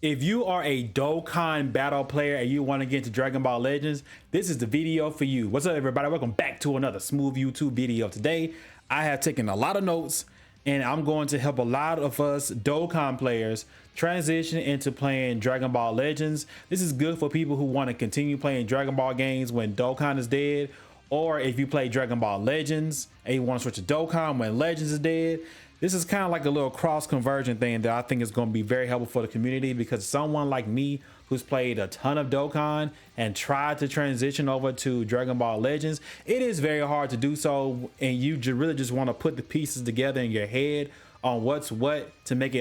If you are a Dokkan Battle player and you want to get into Dragon Ball Legends, this is the video for you. What's up, everybody? Welcome back to another smooth YouTube video. Today, I have taken a lot of notes and I'm going to help a lot of us Dokkan players transition into playing Dragon Ball Legends. This is good for people who want to continue playing Dragon Ball games when Dokkan is dead, or if you play Dragon Ball Legends and you want to switch to Dokkan when Legends is dead. This is kind of like a little cross conversion thing that I think is going to be very helpful for the community, because someone like me who's played a ton of Dokkan and tried to transition over to Dragon Ball Legends, it is very hard to do so, and you really just want to put the pieces together in your head on what's what to make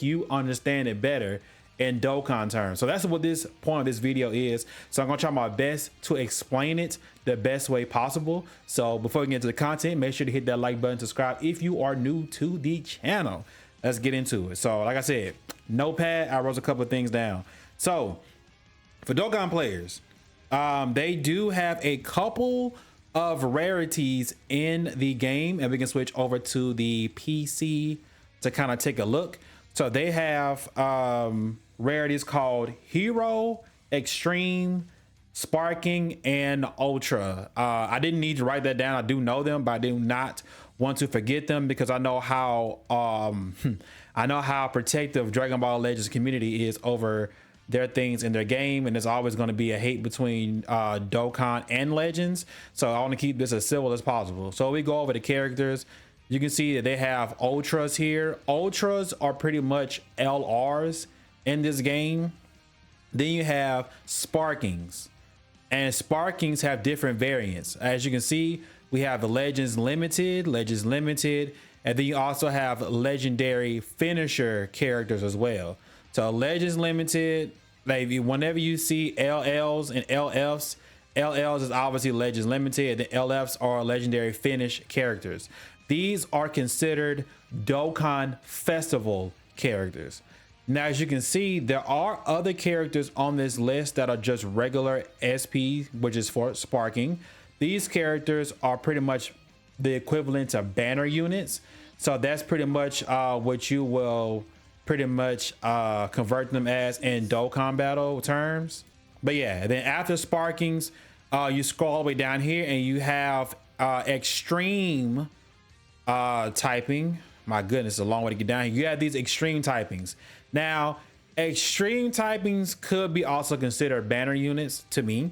you understand it better in Dokkan terms. So that's what this point of this video is. So I'm gonna try my best to explain it the best way possible. So before we get into the content, make sure to hit that like button, subscribe if you are new to the channel. Let's get into it. So like I said, notepad, I wrote a couple of things down. So for Dokkan players, they do have a couple of rarities in the game, and we can switch over to the PC to kind of take a look. So they have rarities called Hero, Extreme, Sparking, and Ultra. I didn't need to write that down. I do know them, but I do not want to forget them, because I know how protective Dragon Ball Legends community is over their things in their game, and there's always going to be a hate between Dokkan and Legends. So I want to keep this as civil as possible. So we go over the characters. You can see that they have Ultras here. Ultras are pretty much LRs in this game. Then you have Sparkings, and Sparkings have different variants. As you can see, we have the Legends Limited, and then you also have Legendary Finisher characters as well. So Legends Limited, like whenever you see LLs and LFs, LLs is obviously Legends Limited, and the LFs are Legendary Finish characters. These are considered Dokkan Festival characters. Now, as you can see, there are other characters on this list that are just regular SP, which is for Sparking. These characters are pretty much the equivalent of banner units. So that's pretty much what you will pretty much convert them as in Dokkan Battle terms. But yeah, then after Sparkings, you scroll all the way down here and you have Extreme typing. My goodness, it's a long way to get down here. You have these extreme typings. Now, extreme typings could be also considered banner units to me.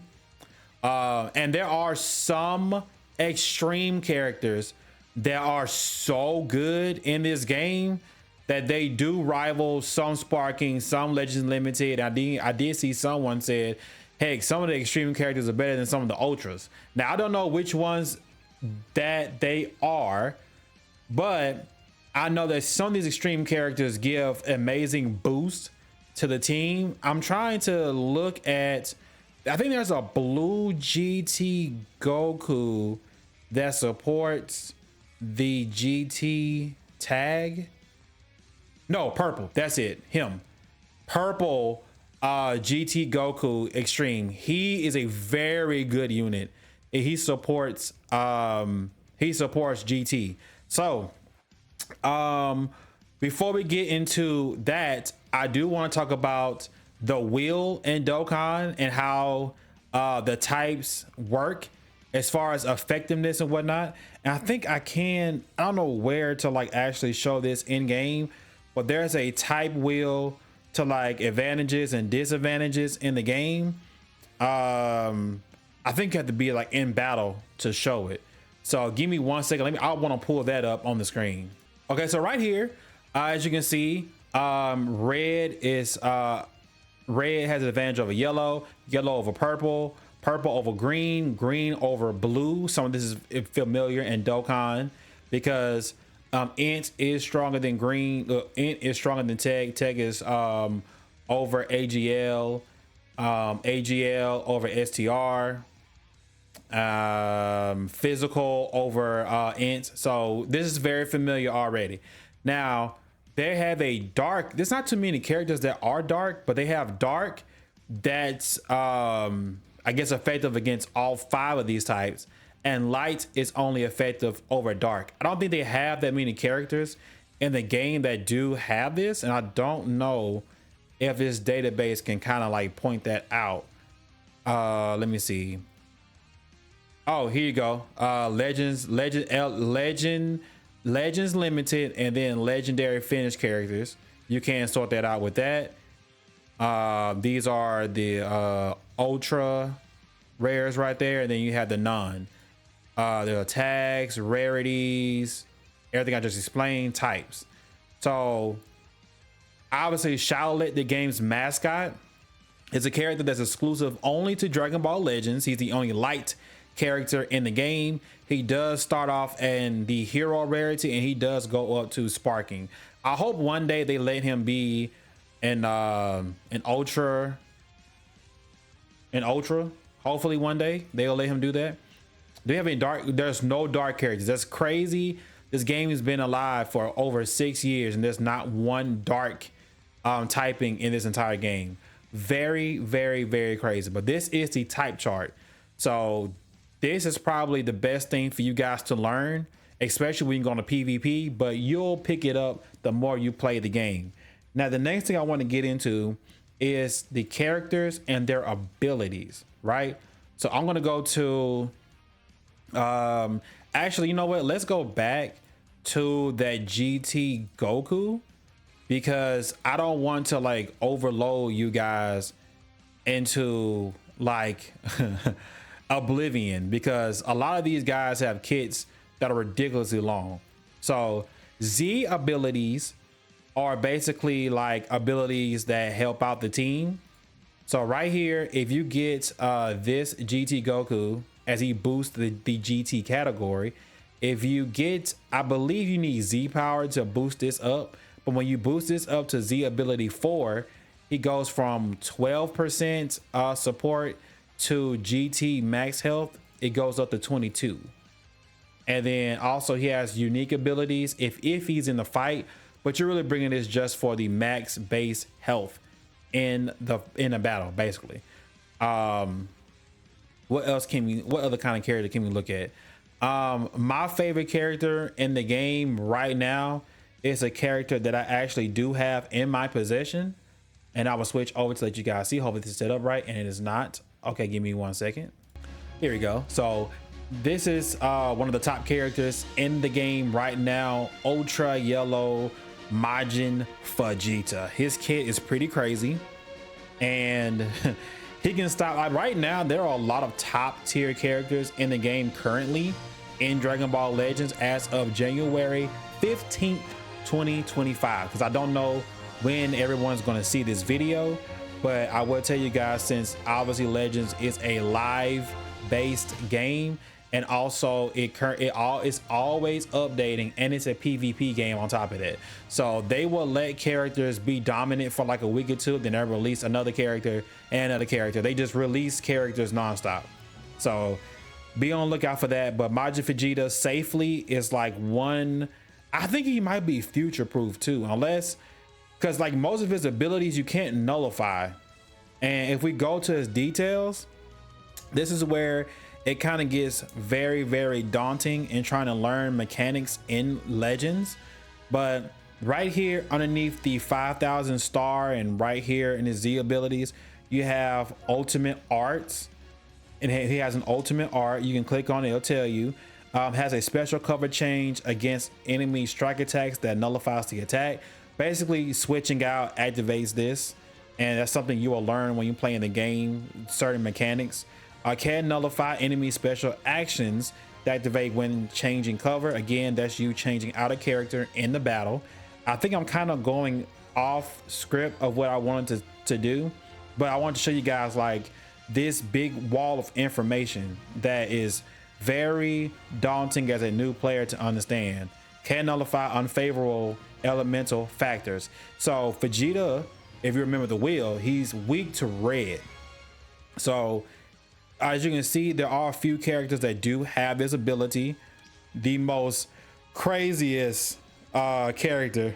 And there are some extreme characters that are so good in this game that they do rival some Sparking, some Legends Limited. I did see someone said, heck, some of the extreme characters are better than some of the Ultras. Now, I don't know which ones that they are, but I know that some of these extreme characters give amazing boost to the team. I'm trying to look at, I think there's a blue GT Goku that supports the GT tag. No, purple. That's it. Him. Purple GT Goku Extreme. He is a very good unit. He supports GT. So before we get into that, I do want to talk about the wheel in Dokkan and how the types work as far as effectiveness and whatnot. And I think I don't know where to like actually show this in game, but there's a type wheel to like advantages and disadvantages in the game. I think you have to be like in battle to show it. So give me 1 second. I want to pull that up on the screen. Okay, so right here, as you can see, red has an advantage over yellow, yellow over purple, purple over green, green over blue. Some of this is familiar in Dokkan because Int is stronger than green. Int is stronger than Teg. Teg is over AGL, AGL over STR. Physical over Int. So this is very familiar already. Now they have a dark, there's not too many characters that are dark, but they have dark that's I guess effective against all 5 of these types, and light is only effective over dark. I don't think they have that many characters in the game that do have this, and I don't know if this database can kind of like point that out. Let me see. Oh, here you go. Legends Limited, and then legendary finished characters. You can sort that out with that. These are the ultra rares right there, and then you have the non. The tags, rarities, everything I just explained, types. So obviously Charlotte, the game's mascot, is a character that's exclusive only to Dragon Ball Legends. He's the only light character in the game. He does start off in the hero rarity, and he does go up to sparking. I hope one day they let him be an ultra. Hopefully one day they'll let him do that. Do you have any dark? There's no dark characters. That's crazy. This game has been alive for over 6 years, and there's not one dark typing in this entire game. Very, very, very crazy. But this is the type chart. So this is probably the best thing for you guys to learn, especially when you go on a PvP, but you'll pick it up the more you play the game. Now, the next thing I want to get into is the characters and their abilities, right? So I'm going to go to, actually, you know what? Let's go back to that GT Goku, because I don't want to like overload you guys into like oblivion, because a lot of these guys have kits that are ridiculously long. So Z abilities are basically like abilities that help out the team. So right here, if you get this GT Goku, as he boosts the GT category, if you get, I believe you need Z power to boost this up, but when you boost this up to Z ability 4, he goes from 12% support to GT max health, it goes up to 22. And then also he has unique abilities if he's in the fight, but you're really bringing this just for the max base health in a battle, basically. What other kind of character can we look at? My favorite character in the game right now is a character that I actually do have in my possession, and I will switch over to let you guys see. Hopefully this is set up right, and it is not. Okay, give me 1 second. Here we go. So this is one of the top characters in the game right now, Ultra Yellow Majin Vegeta. His kit is pretty crazy, and he can stop. Like right now, there are a lot of top tier characters in the game currently in Dragon Ball Legends as of January 15th, 2025. Because I don't know when everyone's going to see this video, but I will tell you guys, since obviously Legends is a live based game, and also it's always updating, and it's a PvP game on top of that. So they will let characters be dominant for like a week or two, then they'll release another character and another character. They just release characters nonstop. So be on the lookout for that. But Majin Vegeta safely is like one, I think he might be future proof too, unless, because like most of his abilities you can't nullify. And if we go to his details, this is where it kind of gets very, very daunting in trying to learn mechanics in Legends. But right here underneath the 5,000 star and right here in his Z abilities, you have ultimate arts, and he has an ultimate art. You can click on it, it'll tell you. Has a special cover change against enemy strike attacks that nullifies the attack. Basically switching out activates this, and that's something you will learn when you play in the game, certain mechanics. Can nullify enemy special actions that activate when changing cover. Again, that's you changing out a character in the battle. I think I'm kind of going off script of what I wanted to do, but I want to show you guys like this big wall of information that is very daunting as a new player to understand. Can nullify unfavorable elemental factors. So Vegeta, if you remember the wheel, he's weak to red. So as you can see, there are a few characters that do have this ability. The most craziest character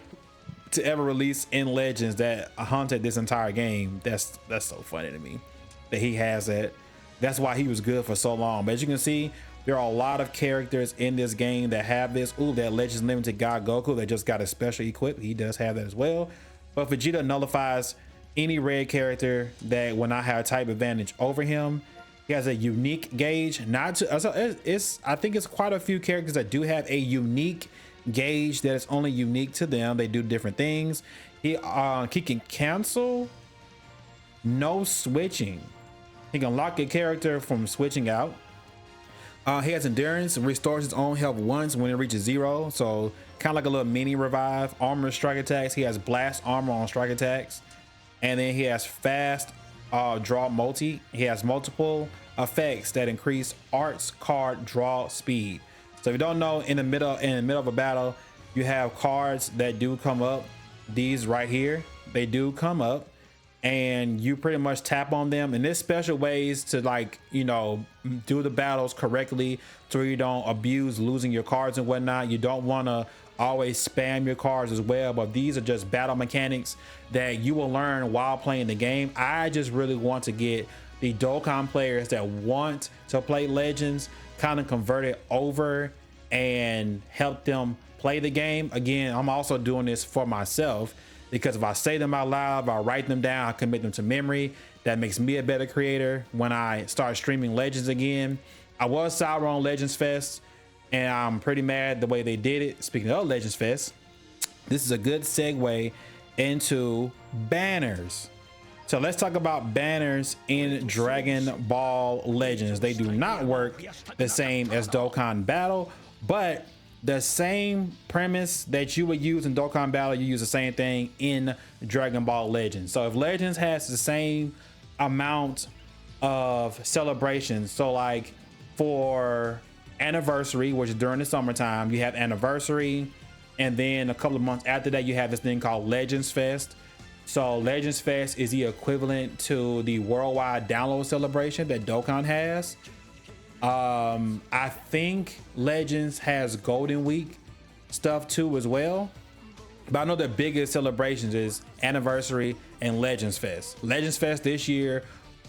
to ever release in Legends that haunted this entire game. That's so funny to me that he has that. That's why he was good for so long. But as you can see, there are a lot of characters in this game that have this. Ooh, that Legends Limited God Goku that just got a special equip. He does have that as well. But Vegeta nullifies any red character that will not have type advantage over him. He has a unique gauge. Not to, I think it's quite a few characters that do have a unique gauge that is only unique to them. They do different things. He can cancel no switching. He can lock a character from switching out. He has endurance and restores his own health once when it reaches 0. So kind of like a little mini revive. Armor strike attacks. He has blast armor on strike attacks. And then he has fast draw multi. He has multiple effects that increase arts card draw speed. So if you don't know, in the middle of a battle, you have cards that do come up. These right here, they do come up, and you pretty much tap on them. And there's special ways to, like, you know, do the battles correctly so you don't abuse losing your cards and whatnot. You don't want to always spam your cards as well, but these are just battle mechanics that you will learn while playing the game. I just really want to get the Dokkan players that want to play Legends kind of converted over and help them play the game. Again, I'm also doing this for myself because if I say them out loud, if I write them down, I commit them to memory. That makes me a better creator when I start streaming Legends again. I was sour on Legends Fest, and I'm pretty mad the way they did it. Speaking of Legends Fest, this is a good segue into banners. So let's talk about banners in Dragon Ball Legends. They do not work the same as Dokkan Battle, but the same premise that you would use in Dokkan Battle, you use the same thing in Dragon Ball Legends. So if Legends has the same amount of celebrations, so like for anniversary, which is during the summertime, you have anniversary, and then a couple of months after that you have this thing called Legends Fest. So Legends Fest is the equivalent to the worldwide download celebration that Dokkan has. I think Legends has Golden Week stuff too as well, but I know the biggest celebrations is anniversary and Legends Fest. Legends Fest this year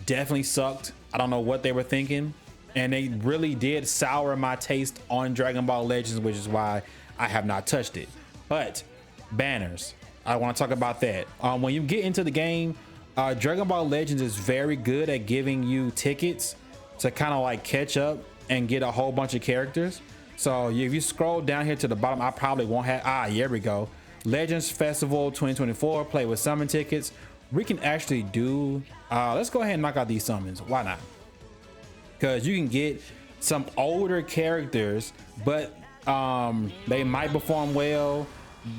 definitely sucked. I don't know what they were thinking, and they really did sour my taste on Dragon Ball Legends, which is why I have not touched it. But banners, I want to talk about that. When you get into the game, Dragon Ball Legends is very good at giving you tickets to kind of like catch up and get a whole bunch of characters. So if you scroll down here to the bottom, I probably won't have, here we go. Legends Festival 2024, play with summon tickets. We can actually do, let's go ahead and knock out these summons. Why not? Because you can get some older characters, but they might perform well.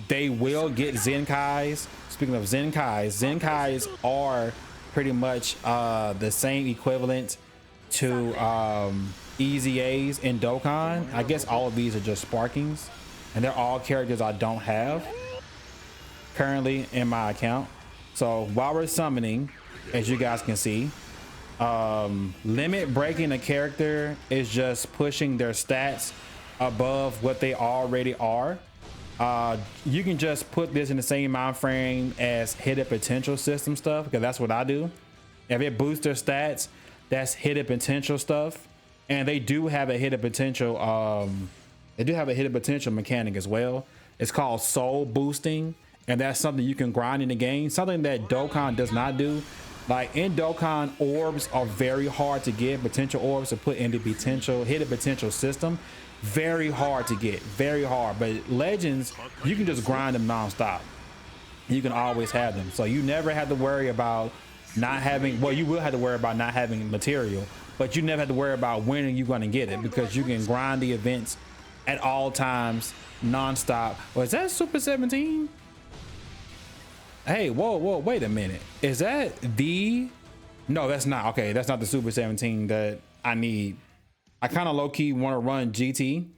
They will get Zenkais. Speaking of Zenkais, Zenkais are pretty much the same equivalent to EZAs in Dokkan. I guess all of these are just Sparkings, and they're all characters I don't have currently in my account. So while we're summoning, as you guys can see, limit breaking a character is just pushing their stats above what they already are. You can just put this in the same mind frame as hidden potential system stuff, because that's what I do. If it boosts their stats, that's hidden potential stuff. And they do have a hidden potential mechanic as well. It's called soul boosting, and that's something you can grind in the game, something that Dokkan does not do. Like in Dokkan, orbs are very hard to get. Potential orbs to put in the hidden potential system, very hard to get, very hard. But Legends, you can just grind them non-stop. You can always have them, so you never have to worry about not having, well, you will have to worry about not having material, but you never have to worry about when you're going to get it, because you can grind the events at all times non-stop. Was that Super 17? Hey, whoa, wait a minute. Is that the, no, that's not. Okay, that's not the Super 17 that I need. I kind of low-key want to run GT.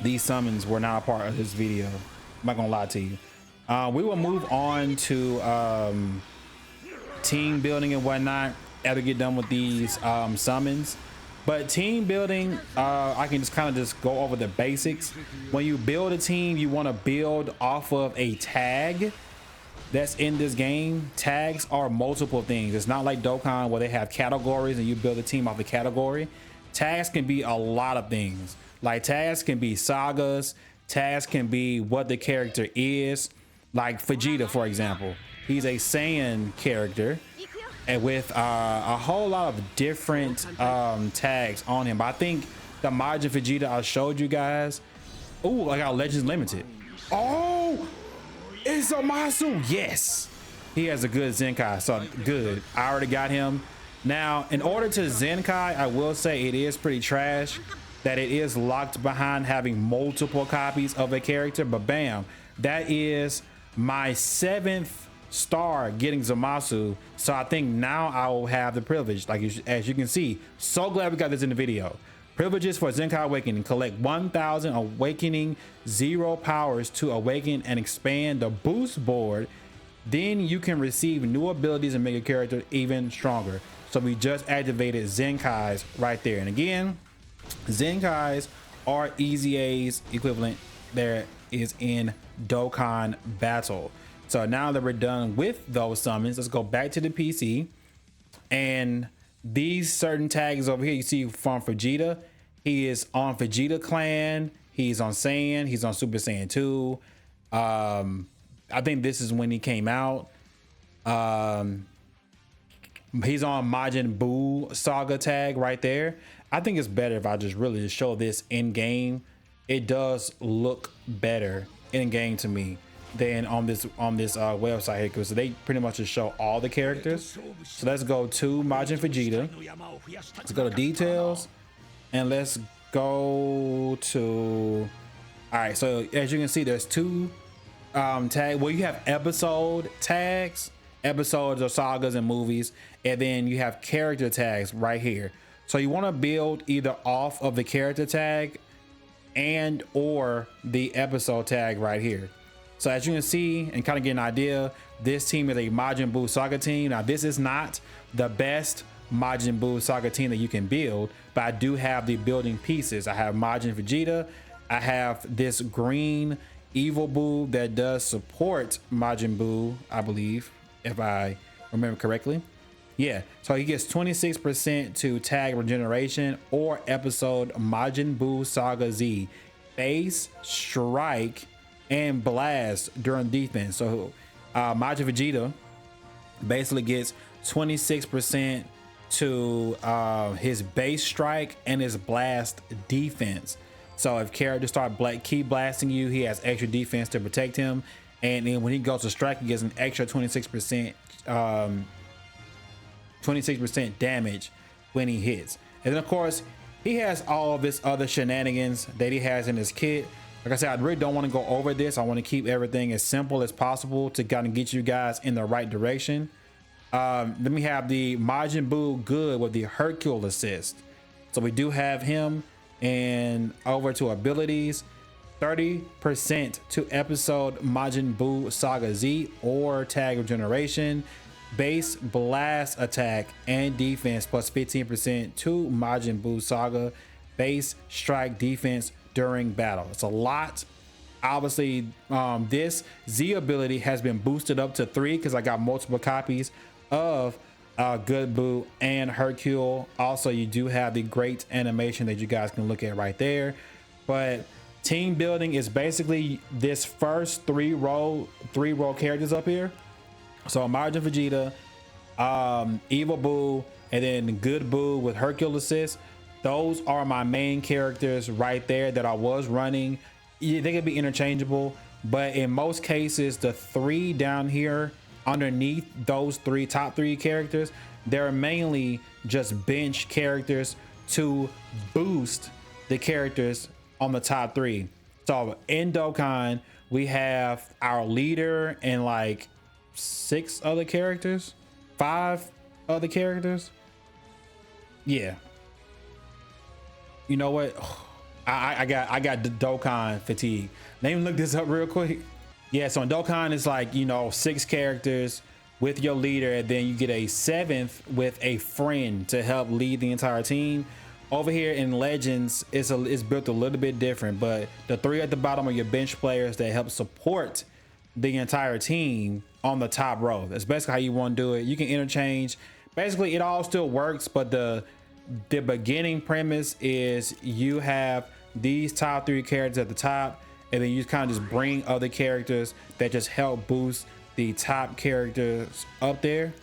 These summons were not a part of this video. I'm not gonna lie to you. We will move on to team building and whatnot after we get done with these summons. But team building, I can just kind of just go over the basics. When you build a team, you want to build off of a tag that's in this game. Tags are multiple things. It's not like Dokkan where they have categories and you build a team off a category. Tags can be a lot of things. Like tags can be sagas. Tags can be what the character is. Like Vegeta, for example, he's a Saiyan character, and with a whole lot of different tags on him. But I think the Majin Vegeta I showed you guys. Oh, I got Legends Limited. Oh, it's a Masu. Yes, he has a good Zenkai. So good. I already got him. Now, in order to Zenkai, I will say it is pretty trash that it is locked behind having multiple copies of a character. But bam, that is my 7th star getting Zamasu. So I think now I will have the privilege, like as you can see. So glad we got this in the video. Privileges for Zenkai Awakening: collect 1000 Awakening 0 powers to awaken and expand the boost board. Then you can receive new abilities and make your character even stronger. So we just activated Zenkai's right there. And again, Zenkai's are Easy A's equivalent there is in Dokkan Battle. So now that we're done with those summons, let's go back to the PC. And these certain tags over here, you see from Vegeta, he is on Vegeta Clan, he's on Saiyan, he's on Super Saiyan 2. I think this is when he came out. He's on Majin Buu Saga tag right there. I think it's better if I just really show this in game. It does look better in game to me than on this website here, because they pretty much just show all the characters. So let's go to Majin Vegeta. Let's go to details and let's go to, all right, so as you can see, there's 2 tag, well, you have episode tags, episodes of sagas and movies, and then you have character tags right here. So you want to build either off of the character tag and or the episode tag right here. So as you can see and kind of get an idea, this team is a Majin Buu Saga team. Now this is not the best Majin Buu Saga team that you can build, but I do have the building pieces. I have Majin Vegeta, I have this green Evil Buu that does support Majin Buu, I believe, if I remember correctly. Yeah, so he gets 26% to tag regeneration or episode Majin Buu Saga Z, base, strike, and blast during defense. So Majin Vegeta basically gets 26% to his base strike and his blast defense. So if characters start keep blasting you, he has extra defense to protect him. And then when he goes to strike, he gets an extra 26% damage when he hits. And then of course, he has all of this other shenanigans that he has in his kit. Like I said, I really don't want to go over this. I want to keep everything as simple as possible to kind of get you guys in the right direction. Let me have the Majin Buu good with the Hercule assist. So we do have him, and over to abilities, 30% to episode Majin Buu Saga Z or tag regeneration, base, blast, attack, and defense plus 15% to Majin Buu Saga, base, strike, defense during battle. It's a lot. Obviously, this Z ability has been boosted up to 3 because I got multiple copies of Good Buu and Hercule. Also, you do have the great animation that you guys can look at right there. But team building is basically this first three row characters up here. So Majin Vegeta, Evil Buu, and then Good Buu with Hercule assist. Those are my main characters right there that I was running. Yeah, they could be interchangeable, but in most cases, the 3 down here underneath those top 3 characters, they're mainly just bench characters to boost the characters on the top 3. So in Dokkan, we have our leader and like 6 other characters, 5 other characters. Yeah. You know what? I got the Dokkan fatigue. Let me look this up real quick. Yeah, so in Dokkan it's like, you know, 6 characters with your leader, and then you get a 7th with a friend to help lead the entire team. Over here in Legends, it's built a little bit different, but the 3 at the bottom are your bench players that help support the entire team on the top row. That's basically how you want to do it. You can interchange. Basically, it all still works, but the beginning premise is you have these top 3 characters at the top, and then you kind of just bring other characters that just help boost the top characters up there.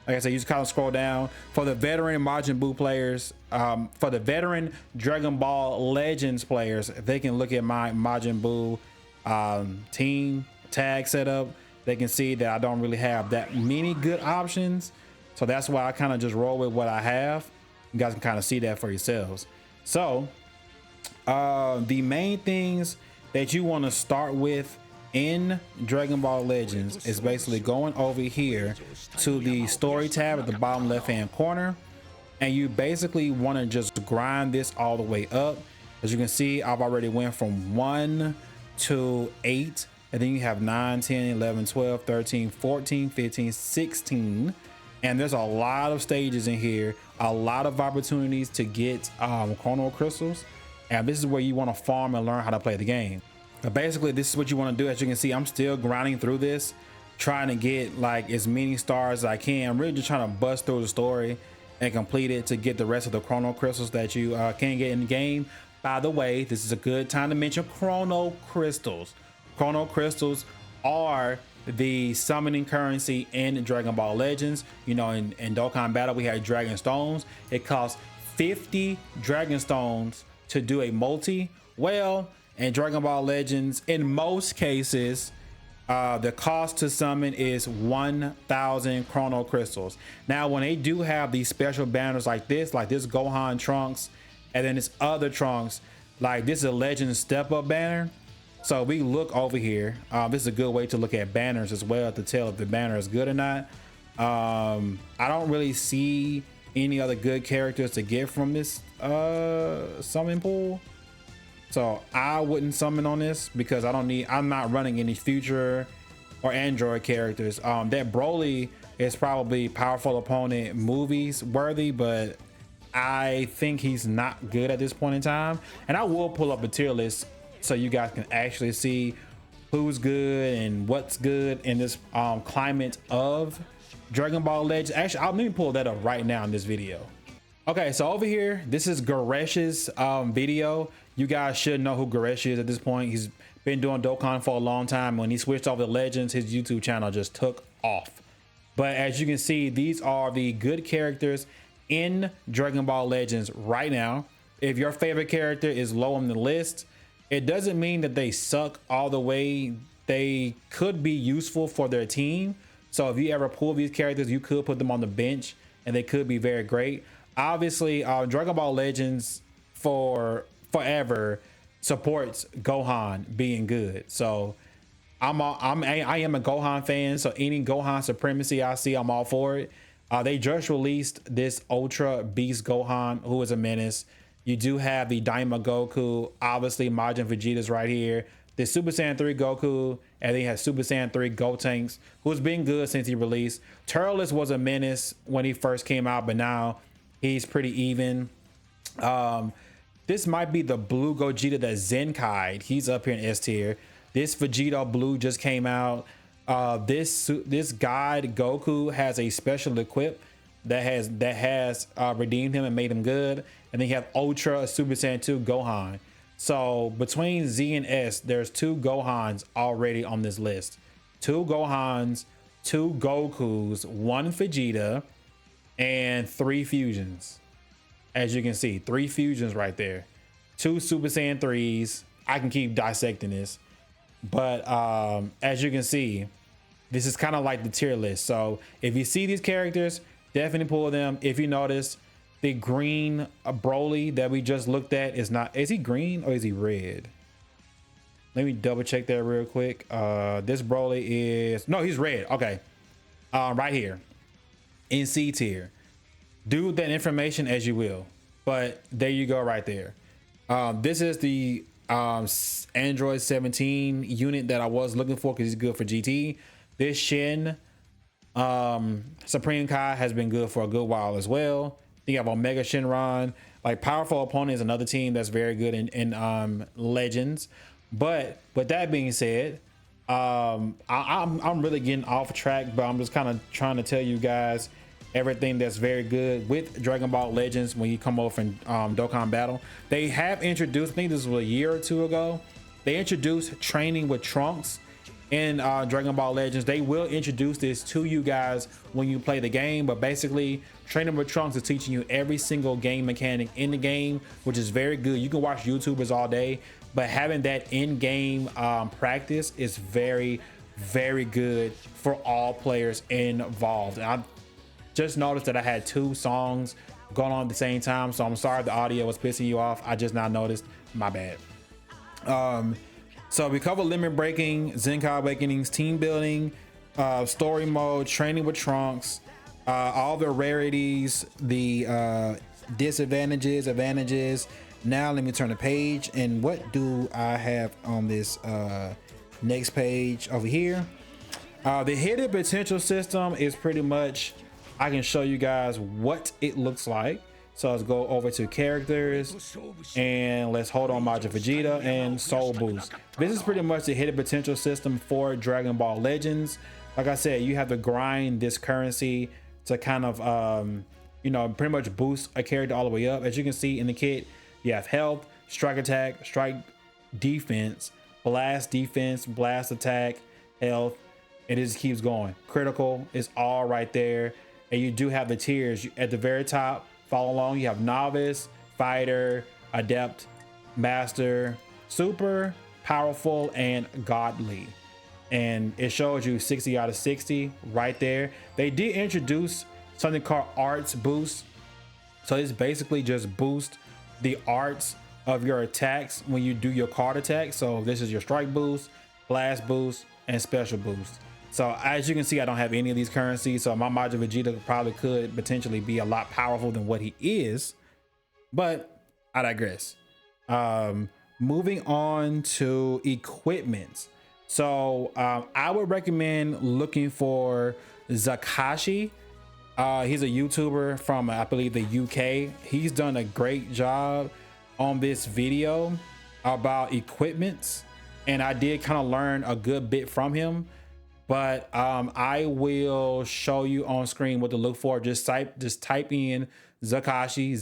Like I said, you just kind of scroll down for the veteran Majin Buu players. For the veteran Dragon Ball Legends players, they can look at my Majin Buu team tag setup. They can see that I don't really have that many good options, so that's why I kind of just roll with what I have. You guys can kind of see that for yourselves. So the main things that you want to start with in Dragon Ball Legends is basically going over here to the story tab at the bottom left hand corner, and you basically want to just grind this all the way up. As you can see, I've already went from 1 to 8, and then you have 9, 10, 11, 12, 13, 14, 15, 16, and there's a lot of stages in here, a lot of opportunities to get chrono crystals, and this is where you want to farm and learn how to play the game. But basically, this is what you want to do. As you can see, I'm still grinding through this, trying to get like as many stars as I can. I'm really just trying to bust through the story and complete it to get the rest of the chrono crystals that you can get in the game. By the way, this is a good time to mention chrono crystals. Chrono crystals are the summoning currency in Dragon Ball Legends. You know, in Dokkan Battle, we had Dragon Stones. It costs 50 Dragon Stones to do a multi. Well, in Dragon Ball Legends, in most cases, the cost to summon is 1,000 chrono crystals. Now, when they do have these special banners like this Gohan Trunks, and then this other Trunks, like this is a Legend Step Up banner. So we look over here. This is a good way to look at banners as well to tell if the banner is good or not. I don't really see any other good characters to get from this summon pool. So I wouldn't summon on this because I'm not running any future or Android characters. That Broly is probably powerful opponent movies worthy, but I think he's not good at this point in time. And I will pull up a tier list so you guys can actually see who's good and what's good in this climate of Dragon Ball Legends. Actually, let me pull that up right now in this video. Okay, so over here, this is Garesh's video. You guys should know who Garesh is at this point. He's been doing Dokkan for a long time. When he switched over to Legends, his YouTube channel just took off. But as you can see, these are the good characters in Dragon Ball Legends right now. If your favorite character is low on the list, it doesn't mean that they suck all the way. They could be useful for their team. So if you ever pull these characters, you could put them on the bench and they could be very great. Obviously, Dragon Ball Legends for forever supports Gohan being good. So I am a Gohan fan. So any Gohan supremacy I see, I'm all for it. They just released this Ultra Beast Gohan, who is a menace. You do have the Daima Goku, obviously Majin Vegeta's right here. The Super Saiyan 3 Goku, and then you have Super Saiyan 3 Gotenks, who's been good since he released. Turles was a menace when he first came out, but now he's pretty even. This might be the blue Gogeta that Zenkai'd. He's up here in S tier. This Vegeta blue just came out. This guide Goku has a special equip that has redeemed him and made him good. And then you have Ultra Super Saiyan 2 Gohan. So between Z and S, there's 2 Gohans already on this list. 2 Gohans, 2 Gokus, 1 Vegeta, and 3 fusions. As you can see, 3 fusions right there. 2 Super Saiyan 3s. I can keep dissecting this. But as you can see, this is kind of like the tier list. So if you see these characters, definitely pull them. If you notice, the green Broly that we just looked at is he green or is he red? Let me double check that real quick. This Broly no, he's red. Okay. Right here in C tier. Do that information as you will, but there you go right there. This is the Android 17 unit that I was looking for because he's good for GT. This Shin Supreme Kai has been good for a good while as well. You have Omega Shenron. Like powerful opponent is another team that's very good in Legends. But with that being said, I'm really getting off track, but I'm just kind of trying to tell you guys everything that's very good with Dragon Ball Legends when you come over from Dokkan Battle. They have introduced, I think this was a year or 2 ago, they introduced training with Trunks in Dragon Ball Legends. They will introduce this to you guys when you play the game, but basically training with Trunks is teaching you every single game mechanic in the game, which is very good. You can watch YouTubers all day, but having that in-game practice is very, very good for all players involved. And I just noticed that I had 2 songs going on at the same time, so I'm sorry if the audio was pissing you off. I just not noticed. My bad. So we covered limit breaking, Zenkai Awakenings, team building, story mode, training with Trunks, all the rarities, the disadvantages, advantages. Now let me turn the page, and what do I have on this next page over here? The hidden potential system is pretty much, I can show you guys what it looks like. So let's go over to characters and let's hold on Majin Vegeta and Soul Boost. This is pretty much the hidden potential system for Dragon Ball Legends. Like I said, you have to grind this currency to kind of, you know, pretty much boost a character all the way up. As you can see in the kit, you have health, strike attack, strike defense, blast defense, blast attack, health. And it just keeps going. Critical is all right there. And you do have the tiers at the very top. Follow along. You have novice, fighter, adept, master, super, powerful, and godly. And it shows you 60 out of 60 right there. They did introduce something called arts boost. So it's basically just boost the arts of your attacks when you do your card attack. So this is your strike boost, blast boost, and special boost. So as you can see, I don't have any of these currencies. So my Majin Vegeta probably could potentially be a lot powerful than what he is, but I digress. Moving on to equipment. So I would recommend looking for Zakashi. He's a YouTuber from, I believe, the UK. He's done a great job on this video about equipments, and I did kind of learn a good bit from him. But I will show you on screen what to look for. Just type in Zakashi,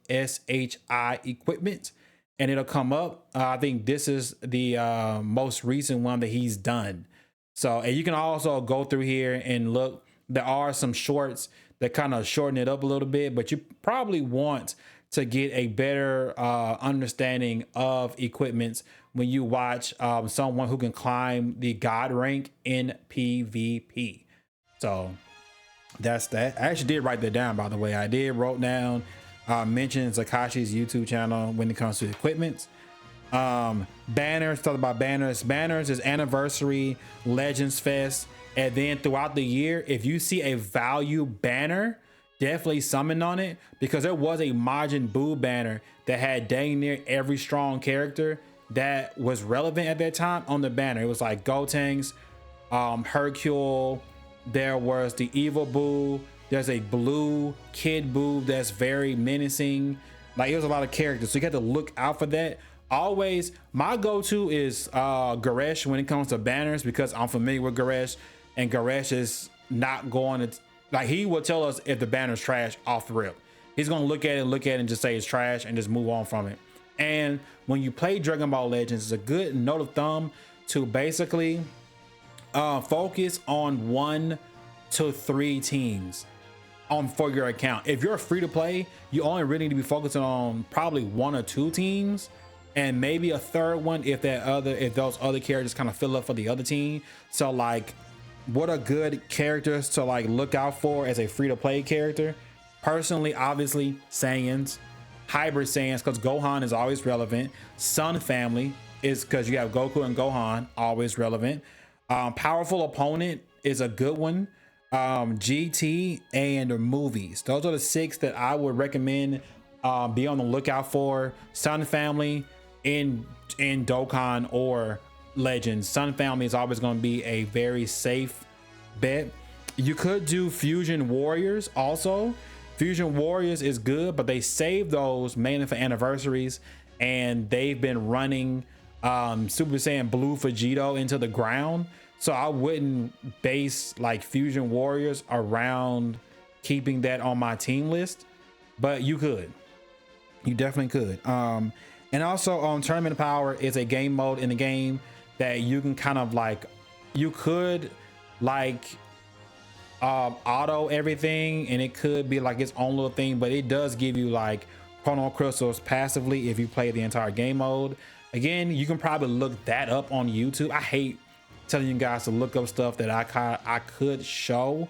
Zakashi equipment, and it'll come up. I think this is the most recent one that he's done. So, and you can also go through here and look. There are some shorts that kind of shorten it up a little bit, but you probably want to get a better understanding of equipments when you watch someone who can climb the god rank in PvP. So that's that. I actually did write that down, by the way. I did wrote down mention Zakashi's YouTube channel when it comes to equipment. Banners, talk about banners. Banners is anniversary, Legends Fest, and then throughout the year, if you see a value banner, definitely summon on it, because there was a Majin Buu banner that had dang near every strong character that was relevant at that time on the banner. It was like Gotenks, Hercule, there was the Evil Buu, there's a blue Kid Buu that's very menacing. Like, it was a lot of characters, so you got to look out for that. Always, my go-to is Goresh when it comes to banners, because I'm familiar with Goresh, and Goresh is not going to, like, he will tell us if the banner's trash off the rip. He's gonna look at it and just say it's trash and just move on from it. And when you play Dragon Ball Legends, it's a good note of thumb to basically focus on 1 to 3 teams for your account. If you're free to play, you only really need to be focusing on probably 1 or 2 teams, and maybe a third one if those other characters kind of fill up for the other team. So like, what are good characters to like look out for as a free to play character? Personally, obviously Saiyans, hybrid Saiyans, because Gohan is always relevant. Sun family is because you have Goku and Gohan, always relevant. Powerful opponent is a good one. GT and movies. Those are the 6 that I would recommend be on the lookout for. Sun family in Dokkan or Legends. Sun family is always going to be a very safe bet. You could do Fusion Warriors also. Fusion Warriors is good, but they save those mainly for anniversaries, and they've been running Super Saiyan Blue Vegeta into the ground. So I wouldn't base like Fusion Warriors around keeping that on my team list, but you could. You definitely could. And also Tournament Power is a game mode in the game that you can kind of like, you could like auto everything, and it could be like its own little thing, but it does give you like chrono crystals passively if you play the entire game mode. Again, you can probably look that up on YouTube. I hate telling you guys to look up stuff that I could show,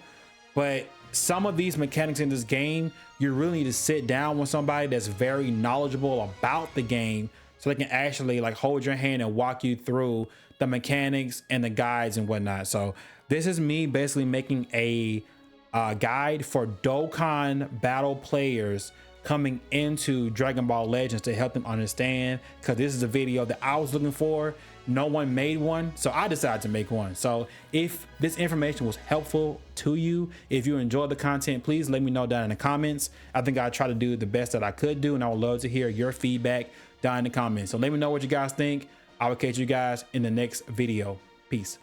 but some of these mechanics in this game, you really need to sit down with somebody that's very knowledgeable about the game so they can actually like hold your hand and walk you through the mechanics and the guides and whatnot. So this is me basically making a guide for Dokkan Battle players coming into Dragon Ball Legends to help them understand, because this is a video that I was looking for. No one made one, so I decided to make one. So if this information was helpful to you, if you enjoyed the content, please let me know down in the comments. I think I try to do the best that I could do, and I would love to hear your feedback down in the comments. So let me know what you guys think. I will catch you guys in the next video. Peace.